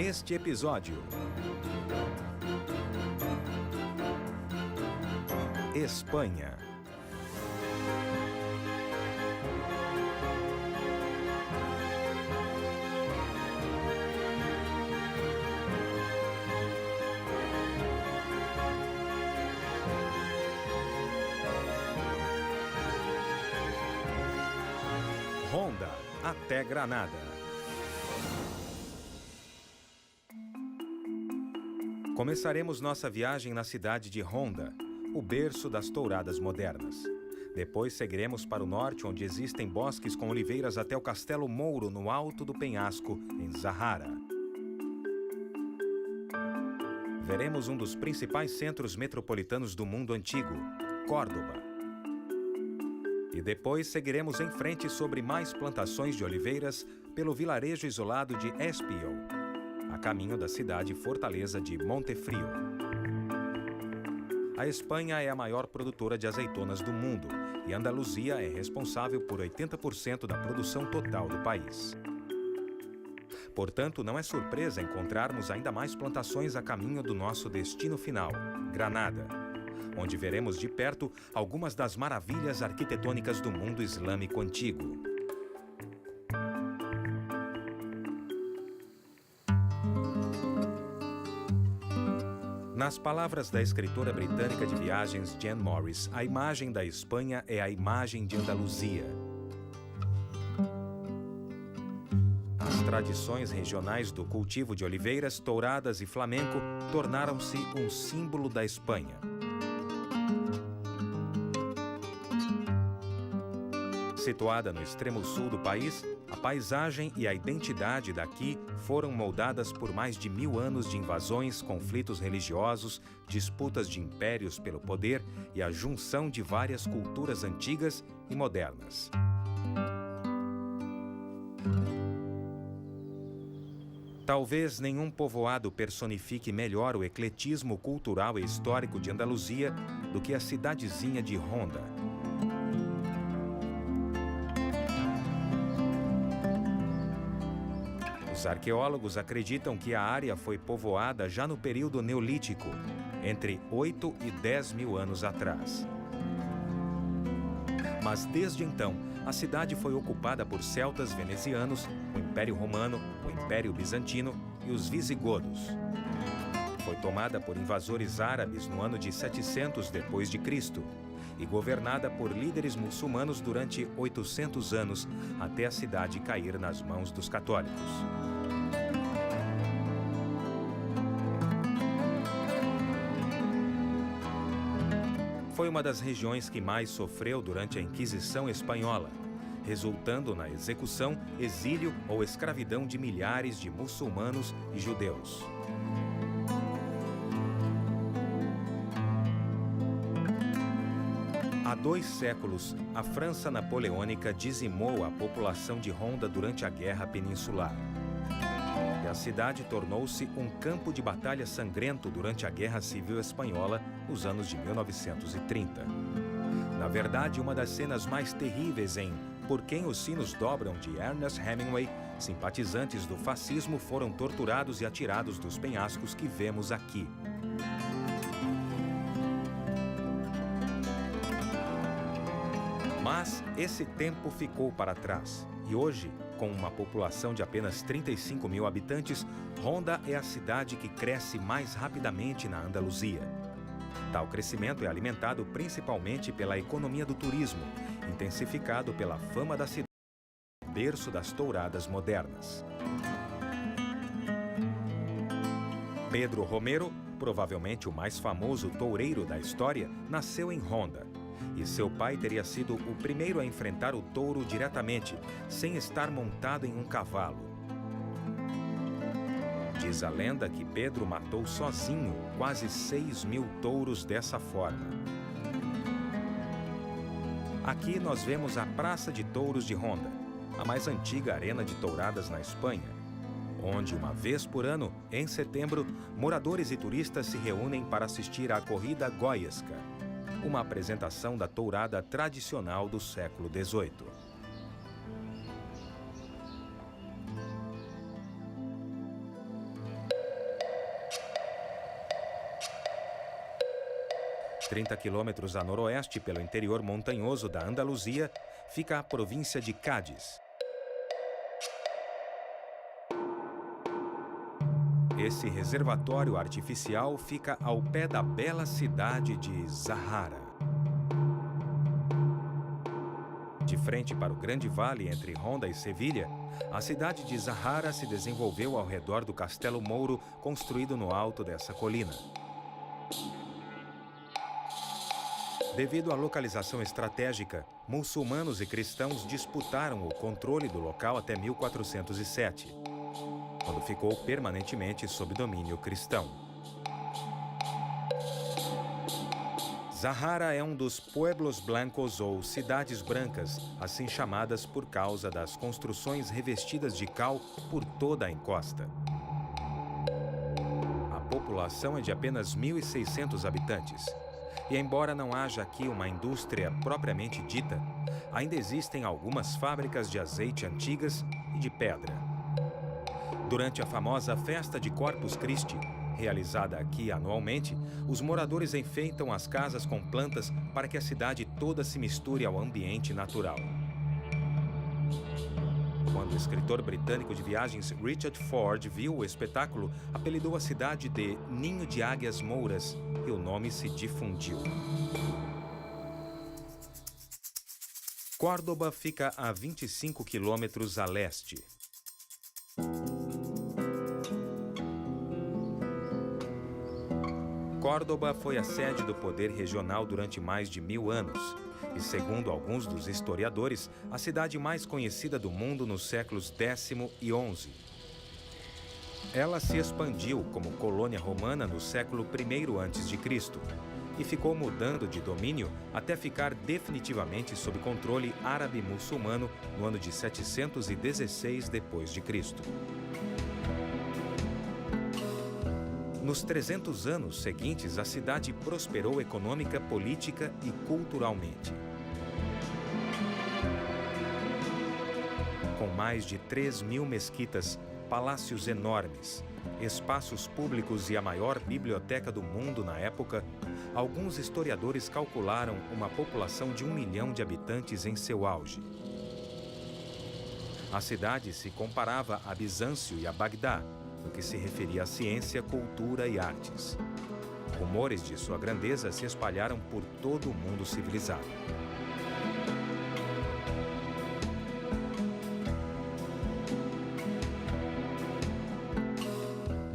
Neste episódio, Espanha. Honda até Granada. Começaremos nossa viagem na cidade de Honda, o berço das touradas modernas. Depois seguiremos para o norte, onde existem bosques com oliveiras, até o Castelo Mouro, no alto do penhasco, em Zahara. Veremos um dos principais centros metropolitanos do mundo antigo, Córdoba. E depois seguiremos em frente sobre mais plantações de oliveiras pelo vilarejo isolado de Espió, a caminho da cidade fortaleza de Montefrío. A Espanha é a maior produtora de azeitonas do mundo e Andaluzia é responsável por 80% da produção total do país. Portanto, não é surpresa encontrarmos ainda mais plantações a caminho do nosso destino final, Granada, onde veremos de perto algumas das maravilhas arquitetônicas do mundo islâmico antigo. Nas palavras da escritora britânica de viagens Jane Morris, a imagem da Espanha é a imagem de Andaluzia. As tradições regionais do cultivo de oliveiras, touradas e flamenco tornaram-se um símbolo da Espanha. Situada no extremo sul do país, a paisagem e a identidade daqui foram moldadas por mais de 1000 anos de invasões, conflitos religiosos, disputas de impérios pelo poder e a junção de várias culturas antigas e modernas. Talvez nenhum povoado personifique melhor o ecletismo cultural e histórico de Andaluzia do que a cidadezinha de Honda. Os arqueólogos acreditam que a área foi povoada já no período neolítico, entre 8 e 10 mil anos atrás. Mas desde então, a cidade foi ocupada por celtas venezianos, o Império Romano, o Império Bizantino e os visigodos. Foi tomada por invasores árabes no ano de 700 d.C. e governada por líderes muçulmanos durante 800 anos, até a cidade cair nas mãos dos católicos. Foi uma das regiões que mais sofreu durante a Inquisição Espanhola, resultando na execução, exílio ou escravidão de milhares de muçulmanos e judeus. Há 2 séculos, a França napoleônica dizimou a população de Honda durante a Guerra Peninsular. E a cidade tornou-se um campo de batalha sangrento durante a Guerra Civil Espanhola nos anos de 1930. Na verdade, uma das cenas mais terríveis em Por Quem os Sinos Dobram, de Ernest Hemingway, simpatizantes do fascismo foram torturados e atirados dos penhascos que vemos aqui. Mas esse tempo ficou para trás e hoje, com uma população de apenas 35 mil habitantes, Honda é a cidade que cresce mais rapidamente na Andaluzia. Tal crescimento é alimentado principalmente pela economia do turismo, intensificado pela fama da cidade, berço das touradas modernas. Pedro Romero, provavelmente o mais famoso toureiro da história, nasceu em Honda. E seu pai teria sido o primeiro a enfrentar o touro diretamente, sem estar montado em um cavalo. Diz a lenda que Pedro matou sozinho quase 6 mil touros dessa forma. Aqui nós vemos a Praça de Touros de Honda, a mais antiga arena de touradas na Espanha, onde uma vez por ano, em setembro, moradores e turistas se reúnem para assistir à corrida goiesca, uma apresentação da tourada tradicional do século XVIII. 30 quilômetros a noroeste, pelo interior montanhoso da Andaluzia, fica a província de Cádiz. Esse reservatório artificial fica ao pé da bela cidade de Zahara. De frente para o grande vale entre Ronda e Sevilha, a cidade de Zahara se desenvolveu ao redor do castelo mouro construído no alto dessa colina. Devido à localização estratégica, muçulmanos e cristãos disputaram o controle do local até 1407, quando ficou permanentemente sob domínio cristão. Zahara é um dos pueblos blancos ou cidades brancas, assim chamadas por causa das construções revestidas de cal por toda a encosta. A população é de apenas 1.600 habitantes. E embora não haja aqui uma indústria propriamente dita, ainda existem algumas fábricas de azeite antigas e de pedra. Durante a famosa Festa de Corpus Christi, realizada aqui anualmente, os moradores enfeitam as casas com plantas para que a cidade toda se misture ao ambiente natural. Quando o escritor britânico de viagens Richard Ford viu o espetáculo, apelidou a cidade de Ninho de Águias Mouras e o nome se difundiu. Córdoba fica a 25 quilômetros a leste. Córdoba foi a sede do poder regional durante mais de 1000 anos e, segundo alguns dos historiadores, a cidade mais conhecida do mundo nos séculos X e XI. Ela se expandiu como colônia romana no século I a.C. e ficou mudando de domínio até ficar definitivamente sob controle árabe-muçulmano no ano de 716 d.C. Nos 300 anos seguintes, a cidade prosperou econômica, política e culturalmente. Com mais de 3.000 mesquitas, palácios enormes, espaços públicos e a maior biblioteca do mundo na época, alguns historiadores calcularam uma população de 1 milhão de habitantes em seu auge. A cidade se comparava a Bizâncio e a Bagdá, no que se referia à ciência, cultura e artes. Rumores de sua grandeza se espalharam por todo o mundo civilizado.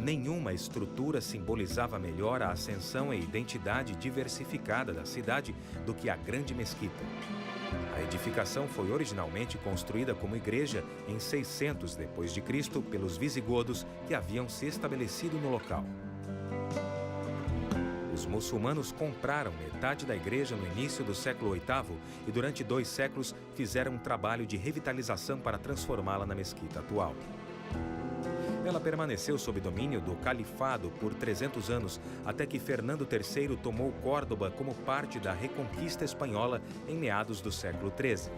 Nenhuma estrutura simbolizava melhor a ascensão e identidade diversificada da cidade do que a Grande Mesquita. A edificação foi originalmente construída como igreja em 600 d.C. pelos visigodos que haviam se estabelecido no local. Os muçulmanos compraram metade da igreja no início do século VIII e durante 2 séculos fizeram um trabalho de revitalização para transformá-la na mesquita atual. Ela permaneceu sob domínio do califado por 300 anos, até que Fernando III tomou Córdoba como parte da Reconquista Espanhola em meados do século XIII.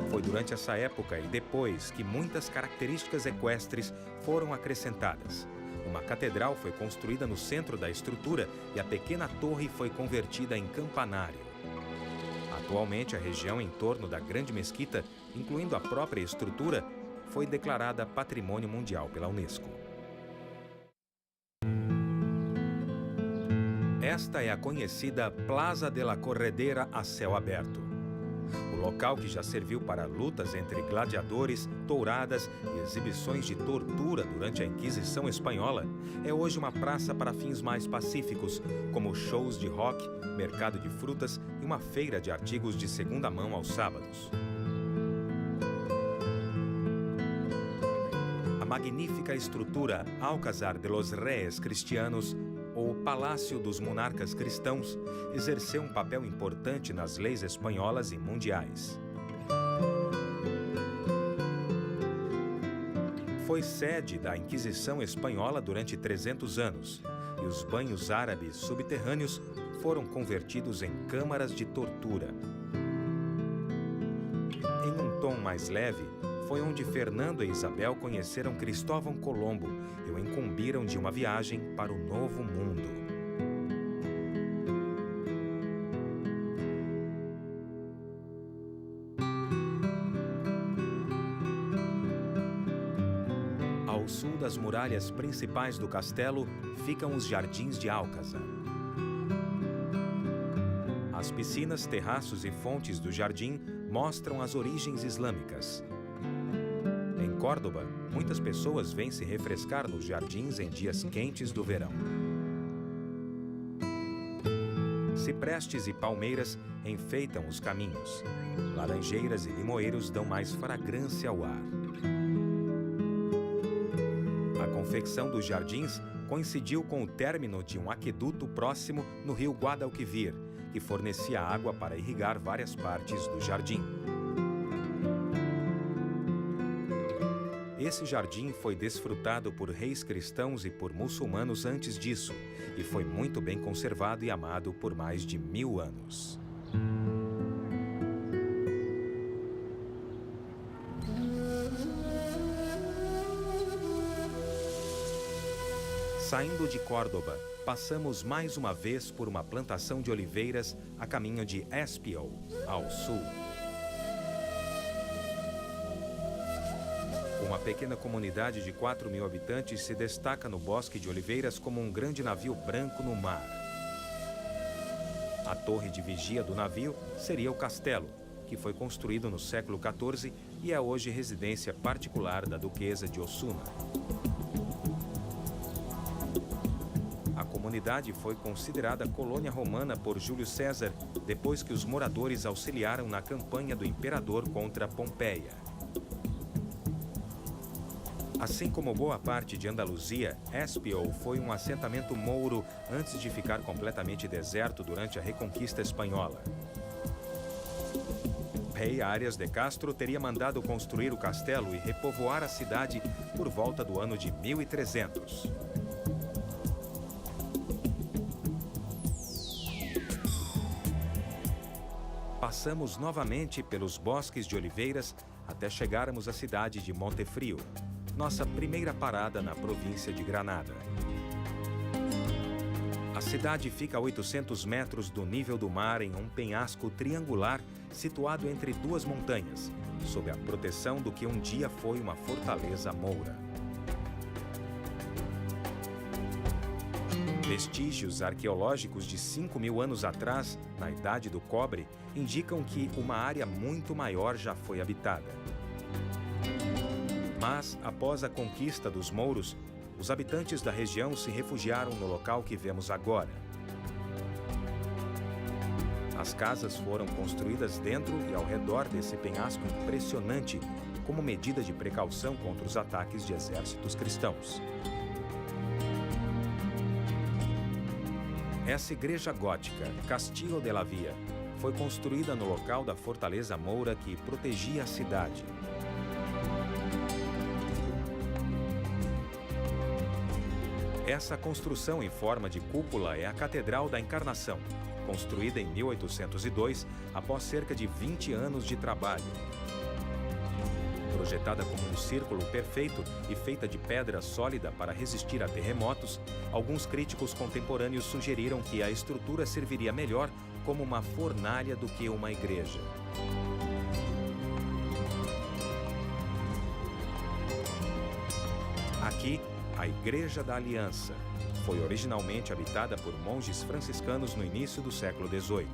Foi durante essa época e depois que muitas características equestres foram acrescentadas. Uma catedral foi construída no centro da estrutura e a pequena torre foi convertida em campanário. Atualmente, a região em torno da Grande Mesquita, incluindo a própria estrutura, foi declarada Patrimônio Mundial pela Unesco. Esta é a conhecida Plaza de la Corredera a céu aberto. O local que já serviu para lutas entre gladiadores, touradas e exibições de tortura durante a Inquisição Espanhola, é hoje uma praça para fins mais pacíficos, como shows de rock, mercado de frutas e uma feira de artigos de segunda mão aos sábados. A magnífica estrutura Alcázar de los Reyes Cristianos, ou Palácio dos Monarcas Cristãos, exerceu um papel importante nas leis espanholas e mundiais. Foi sede da Inquisição Espanhola durante 300 anos, e os banhos árabes subterrâneos foram convertidos em câmaras de tortura. Em um tom mais leve, foi onde Fernando e Isabel conheceram Cristóvão Colombo e o incumbiram de uma viagem para o Novo Mundo. sul das muralhas principais do castelo ficam os Jardins de Alcázar. As piscinas, terraços e fontes do jardim mostram as origens islâmicas. Em Córdoba, muitas pessoas vêm se refrescar nos jardins em dias quentes do verão. Ciprestes e palmeiras enfeitam os caminhos. Laranjeiras e limoeiros dão mais fragrância ao ar. A confecção dos jardins coincidiu com o término de um aqueduto próximo no rio Guadalquivir, que fornecia água para irrigar várias partes do jardim. Esse jardim foi desfrutado por reis cristãos e por muçulmanos antes disso, e foi muito bem conservado e amado por mais de 1000 anos. Saindo de Córdoba, passamos mais uma vez por uma plantação de oliveiras a caminho de Espiau, ao sul. Uma pequena comunidade de 4.000 habitantes se destaca no bosque de oliveiras como um grande navio branco no mar. A torre de vigia do navio seria o castelo, que foi construído no século XIV e é hoje residência particular da duquesa de Osuna. A comunidade foi considerada colônia romana por Júlio César, depois que os moradores auxiliaram na campanha do imperador contra Pompeia. Assim como boa parte de Andaluzia, Espiau foi um assentamento mouro antes de ficar completamente deserto durante a Reconquista Espanhola. Rei Arias de Castro teria mandado construir o castelo e repovoar a cidade por volta do ano de 1300. Passamos novamente pelos bosques de oliveiras até chegarmos à cidade de Montefrio, nossa primeira parada na província de Granada. A cidade fica a 800 metros do nível do mar em um penhasco triangular situado entre duas montanhas, sob a proteção do que um dia foi uma fortaleza moura. Vestígios arqueológicos de 5.000 anos atrás, na Idade do Cobre, indicam que uma área muito maior já foi habitada. Mas, após a conquista dos mouros, os habitantes da região se refugiaram no local que vemos agora. As casas foram construídas dentro e ao redor desse penhasco impressionante, como medida de precaução contra os ataques de exércitos cristãos. Essa igreja gótica, Castillo de la Via, foi construída no local da fortaleza moura que protegia a cidade. Essa construção em forma de cúpula é a Catedral da Encarnação, construída em 1802, após cerca de 20 anos de trabalho. Projetada como um círculo perfeito e feita de pedra sólida para resistir a terremotos, alguns críticos contemporâneos sugeriram que a estrutura serviria melhor como uma fornalha do que uma igreja. Aqui, a Igreja da Aliança foi originalmente habitada por monges franciscanos no início do século XVIII.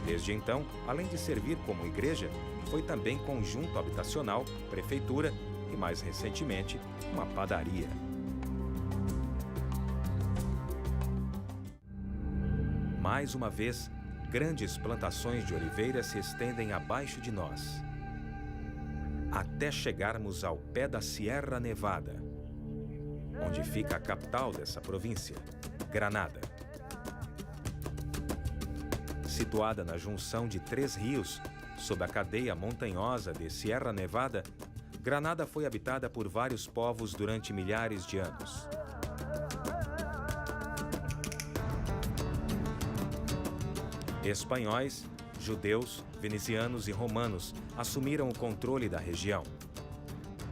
Desde então, além de servir como igreja, foi também conjunto habitacional, prefeitura e, mais recentemente, uma padaria. Mais uma vez, grandes plantações de oliveiras se estendem abaixo de nós, até chegarmos ao pé da Sierra Nevada, onde fica a capital dessa província, Granada. Situada na junção de 3 rios, sob a cadeia montanhosa de Sierra Nevada, Granada foi habitada por vários povos durante milhares de anos. Espanhóis, judeus, venezianos e romanos assumiram o controle da região.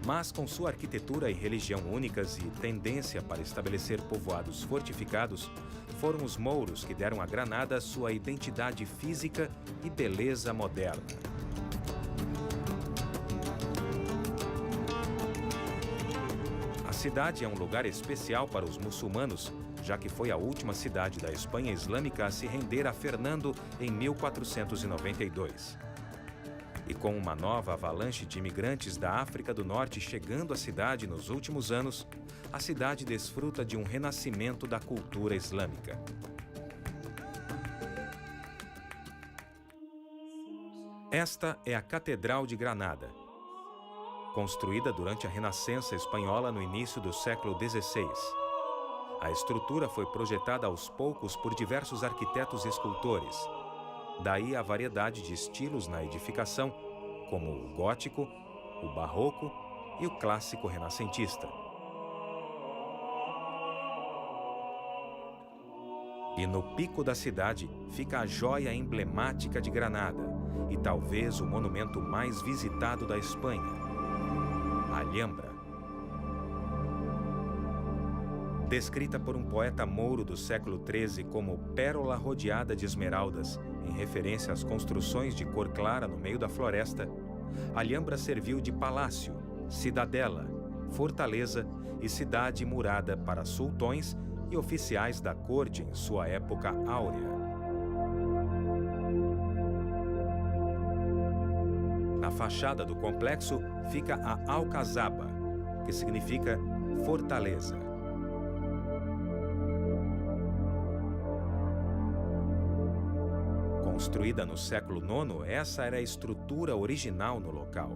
Mas com sua arquitetura e religião únicas e tendência para estabelecer povoados fortificados, foram os mouros que deram a Granada sua identidade física e beleza moderna. cidade é um lugar especial para os muçulmanos, já que foi a última cidade da Espanha islâmica a se render a Fernando em 1492. E com uma nova avalanche de imigrantes da África do Norte chegando à cidade nos últimos anos, a cidade desfruta de um renascimento da cultura islâmica. Esta é a Catedral de Granada, construída durante a Renascença espanhola no início do século XVI. A estrutura foi projetada aos poucos por diversos arquitetos e escultores. Daí a variedade de estilos na edificação, como o gótico, o barroco e o clássico renascentista. E no pico da cidade fica a joia emblemática de Granada e talvez o monumento mais visitado da Espanha, a Alhambra. Descrita por um poeta mouro do século XIII como pérola rodeada de esmeraldas, em referência às construções de cor clara no meio da floresta, a Alhambra serviu de palácio, cidadela, fortaleza e cidade murada para sultões e oficiais da corte em sua época áurea. Na fachada do complexo fica a Alcazaba, que significa fortaleza. Construída no século IX, essa era a estrutura original no local.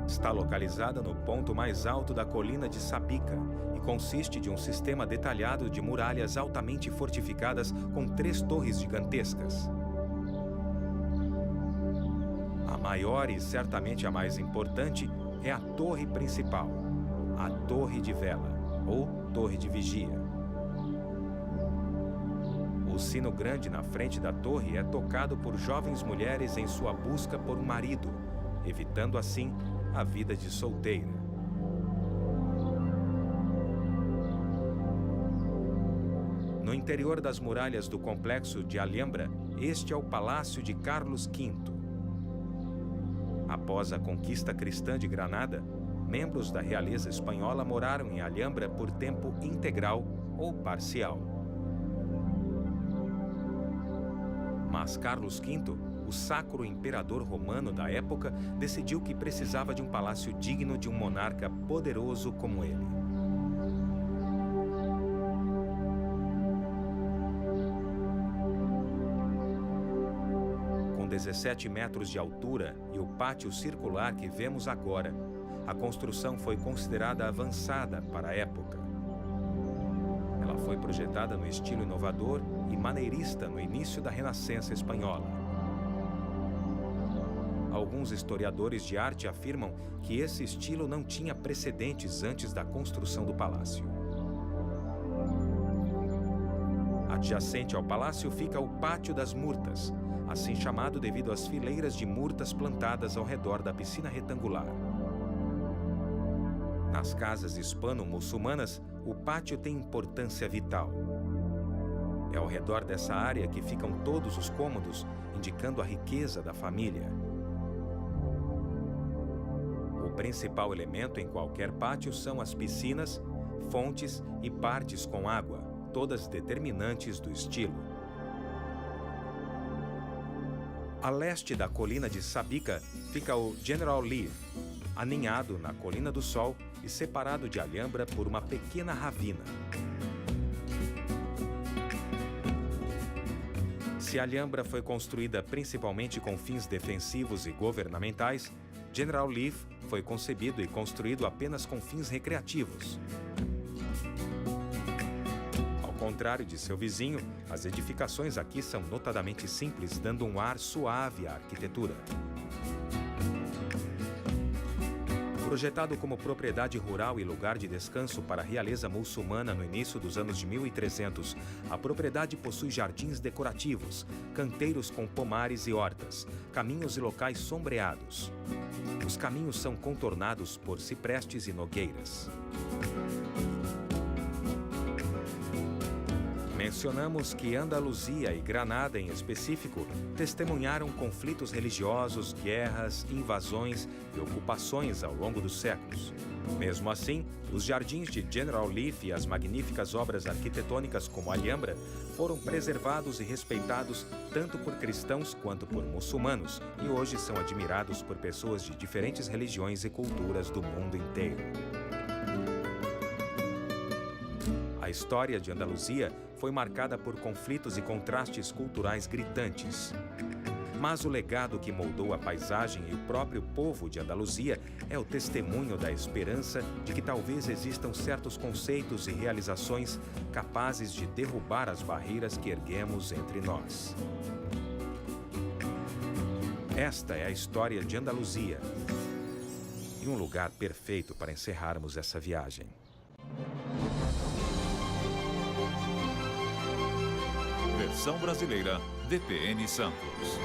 Está localizada no ponto mais alto da colina de Sabica e consiste de um sistema detalhado de muralhas altamente fortificadas com 3 torres gigantescas. A maior e certamente a mais importante é a torre principal, a Torre de Vela, ou Torre de Vigia. O sino grande na frente da torre é tocado por jovens mulheres em sua busca por um marido, evitando assim a vida de solteira. No interior das muralhas do complexo de Alhambra, este é o Palácio de Carlos V. Após a conquista cristã de Granada, membros da realeza espanhola moraram em Alhambra por tempo integral ou parcial. Mas Carlos V, o sacro imperador romano da época, decidiu que precisava de um palácio digno de um monarca poderoso como ele. Com 17 metros de altura e o pátio circular que vemos agora, a construção foi considerada avançada para a época. Ela foi projetada no estilo inovador e maneirista no início da Renascença espanhola. Alguns historiadores de arte afirmam que esse estilo não tinha precedentes antes da construção do palácio. Adjacente ao palácio fica o Pátio das Murtas, assim chamado devido às fileiras de murtas plantadas ao redor da piscina retangular. Nas casas hispano-muçulmanas, o pátio tem importância vital. É ao redor dessa área que ficam todos os cômodos, indicando a riqueza da família. O principal elemento em qualquer pátio são as piscinas, fontes e partes com água, todas determinantes do estilo. A leste da colina de Sabica fica o General Lee, aninhado na Colina do Sol e separado de Alhambra por uma pequena ravina. Se Alhambra foi construída principalmente com fins defensivos e governamentais, General Lee foi concebido e construído apenas com fins recreativos. Ao contrário de seu vizinho, as edificações aqui são notadamente simples, dando um ar suave à arquitetura. Projetado como propriedade rural e lugar de descanso para a realeza muçulmana no início dos anos de 1300, a propriedade possui jardins decorativos, canteiros com pomares e hortas, caminhos e locais sombreados. Os caminhos são contornados por ciprestes e nogueiras. Mencionamos que Andaluzia e Granada, em específico, testemunharam conflitos religiosos, guerras, invasões e ocupações ao longo dos séculos. Mesmo assim, os jardins de General Leaf e as magníficas obras arquitetônicas como a Alhambra foram preservados e respeitados tanto por cristãos quanto por muçulmanos e hoje são admirados por pessoas de diferentes religiões e culturas do mundo inteiro. A história de Andaluzia foi marcada por conflitos e contrastes culturais gritantes. Mas o legado que moldou a paisagem e o próprio povo de Andaluzia é o testemunho da esperança de que talvez existam certos conceitos e realizações capazes de derrubar as barreiras que erguemos entre nós. Esta é a história de Andaluzia e um lugar perfeito para encerrarmos essa viagem. Versão brasileira, DPN Santos.